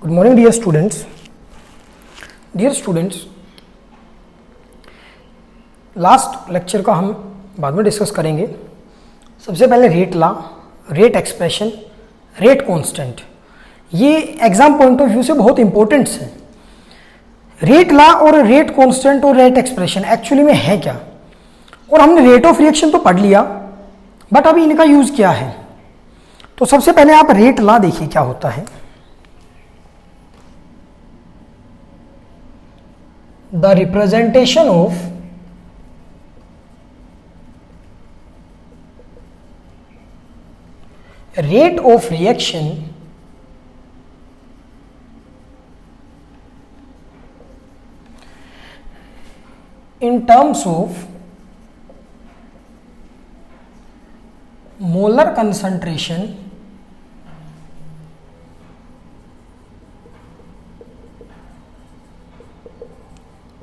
Good morning dear students. Dear students, last lecture का हम बाद में डिस्कस करेंगे। सबसे पहले rate law, rate expression, rate constant, ये एग्जाम पॉइंट ऑफ व्यू से बहुत इंपॉर्टेंट्स हैं। रेट लॉ और रेट कांस्टेंट और रेट एक्सप्रेशन एक्चुअली में है क्या, और हमने रेट ऑफ रिएक्शन तो पढ़ लिया, बट अभी इनका यूज क्या है। तो सबसे पहले आप रेट लॉ देखिए क्या होता है। The representation of rate of reaction in terms of molar concentration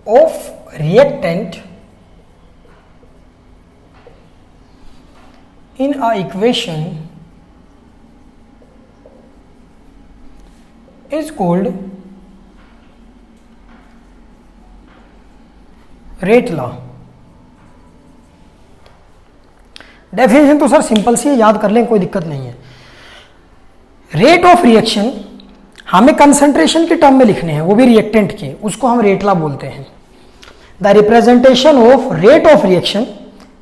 of reactant in a equation is called rate law. Definition तो सर सिंपल सी है, याद कर लें, कोई दिक्कत नहीं है। रेट ऑफ रिएक्शन हमें कंसंट्रेशन के टर्म में लिखने हैं, वो भी रिएक्टेंट के, उसको हम रेट लॉ बोलते हैं। The representation of rate of reaction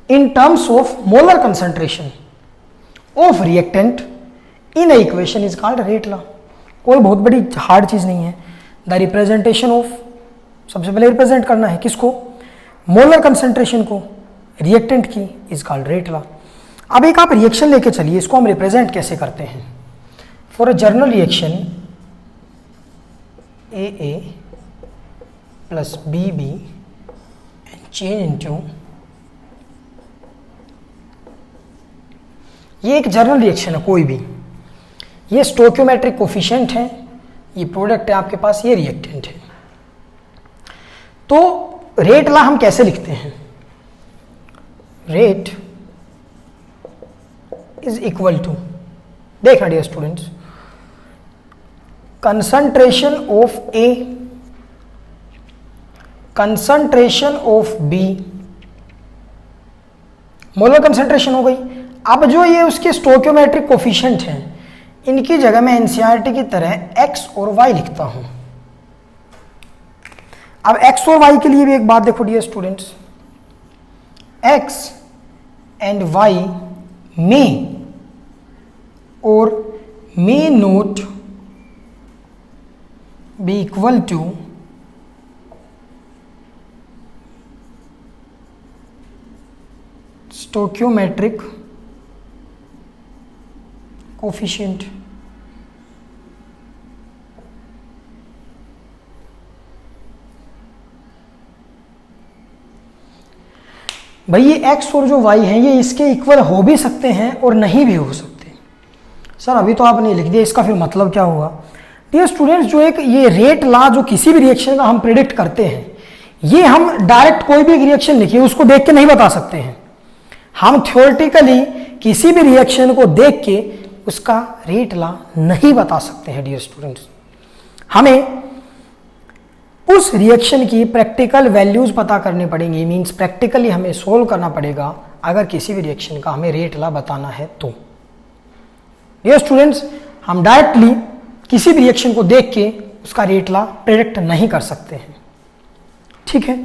in terms of molar concentration of reactant in A equation is called rate law. कोई बहुत बड़ी हार्ड चीज नहीं है। द रिप्रेजेंटेशन ऑफ, सबसे पहले रिप्रेजेंट करना है किसको, मोलर कंसंट्रेशन को, रिएक्टेंट की, इज कॉल्ड रेट लॉ। अब एक आप रिएक्शन लेके चलिए, इसको हम रिप्रेजेंट कैसे करते हैं। For a journal reaction AA plus BB and change into, ये एक जर्नल रिएक्शन है कोई भी, ये स्टोइकियोमेट्रिक कोफिशिएंट है, ये प्रोडक्ट है आपके पास, ये रिएक्टेंट है। तो रेट लॉ हम कैसे लिखते हैं। रेट इज इक्वल टू, देखना dear students, concentration of A, concentration of B, molar concentration हो गई। अब जो ये उसके स्टोइकियोमेट्रिक कोफिशिएंट हैं, इनकी जगह मैं एनसीईआरटी की तरह X और Y लिखता हूं। अब X और Y के लिए भी एक बात देखो dear students, X and Y में और may not be equal to stoichiometric coefficient। भाई ये x और जो y है, ये इसके इक्वल हो भी सकते हैं और नहीं भी हो सकते। सर अभी तो आपने लिख दिया, इसका फिर मतलब क्या हुआ। डियर स्टूडेंट्स, जो एक ये रेट लॉ जो किसी भी रिएक्शन का हम प्रेडिक्ट करते हैं, ये हम डायरेक्ट कोई भी रिएक्शन लिखिए उसको देख के नहीं बता सकते हैं। हम थ्योरेटिकली किसी भी रिएक्शन को देख के उसका रेट लॉ नहीं बता सकते हैं। डियर स्टूडेंट्स, हमें उस रिएक्शन की प्रैक्टिकल वैल्यूज पता करनी पड़ेंगी, मींस प्रैक्टिकली हमें सोल्व करना पड़ेगा अगर किसी भी रिएक्शन का हमें रेट लॉ बताना है तो। डियर स्टूडेंट्स, हम डायरेक्टली किसी भी रिएक्शन को देख के उसका रेट लॉ प्रेडिक्ट नहीं कर सकते हैं, ठीक है।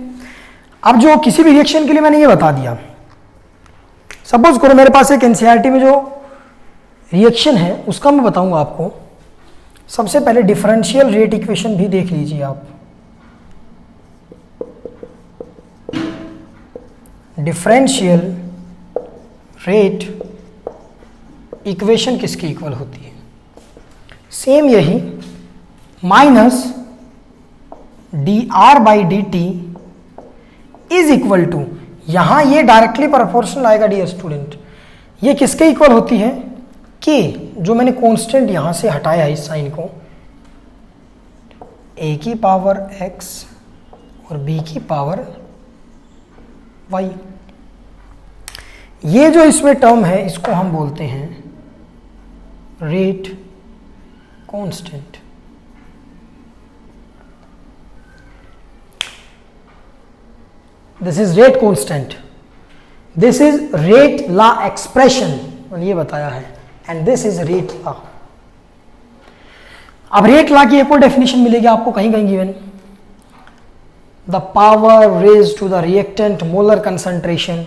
अब जो किसी भी रिएक्शन के लिए मैंने ये बता दिया, सपोज करो मेरे पास एक एनसीईआरटी में जो रिएक्शन है उसका मैं बताऊंगा आपको। सबसे पहले डिफरेंशियल रेट इक्वेशन भी देख लीजिए आप। डिफरेंशियल रेट इक्वेशन किसकी इक्वल होती है, सेम यही, minus dr/dt is equal to, यहां ये डायरेक्टली प्रोपोर्शनल आएगा डियर स्टूडेंट, ये किसके इक्वल होती है, k, जो मैंने कांस्टेंट यहां से हटाया है इस साइन को, a की पावर x और b की पावर y। ये जो इसमें टर्म है इसको हम बोलते हैं rate constant. This is rate constant, this is rate law expression, ये बताया है, and this is rate law. अब रेट लॉ की एक और डेफिनेशन मिलेगी आपको कहीं कहीं given, the power raise to the reactant molar concentration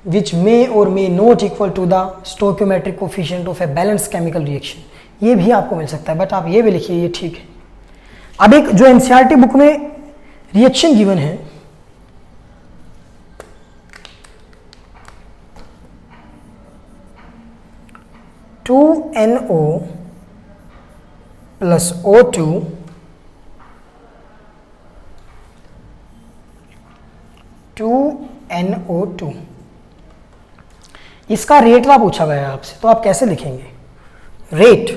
which may or may not equal to the stoichiometric coefficient of a balanced chemical reaction, ये भी आपको मिल सकता है, बट आप ये भी लिखिए, ये ठीक है। अब एक जो एनसीईआरटी बुक में रिएक्शन गिवन है, NO plus O2 2NO2, इसका रेट ला पूछा गया है आपसे, तो आप कैसे लिखेंगे? रेट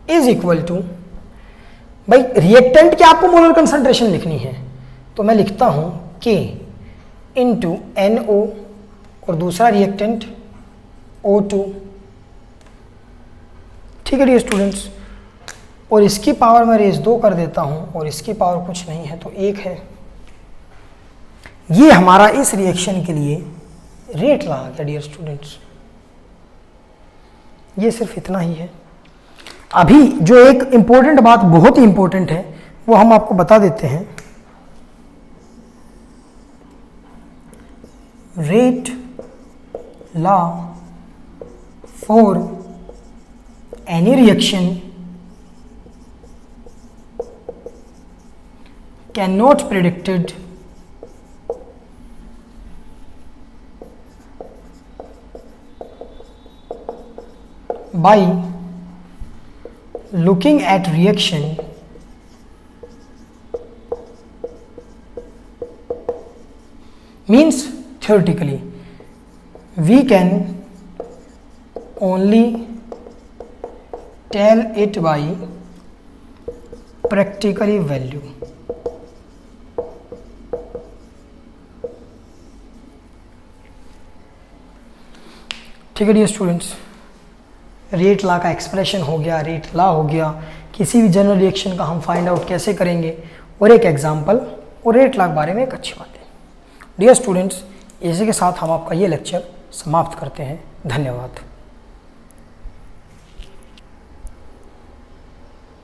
इज इक्वल टू, भाई रिएक्टेंट की आपको मोलर कंसंट्रेशन लिखनी है, तो मैं लिखता हूं K इंटू NO और दूसरा रिएक्टेंट O2, ठीक है डियर स्टूडेंट्स, और इसकी पावर मैं रेज 2 कर देता हूं और इसकी पावर कुछ नहीं है तो 1 है। ये हमारा इस रिएक्शन के लिए रेट ला आ गया डियर स्टूडेंट्स, ये सिर्फ इतना ही है। अभी जो एक इंपॉर्टेंट बात, बहुत ही इंपॉर्टेंट है, वो हम आपको बता देते हैं। Rate law for any reaction can not predicted by looking at reaction means theoretically we can only tell it by practically value। ठीक है डियर स्टूडेंट्स, रेट लॉ का एक्सप्रेशन हो गया, रेट लॉ हो गया, किसी भी जनरल रिएक्शन का हम फाइंड आउट कैसे करेंगे, और एक एग्जांपल और रेट लॉ के बारे में एक अच्छी बात है। डियर स्टूडेंट्स, इसी के साथ हम आपका ये लेक्चर समाप्त करते हैं। धन्यवाद।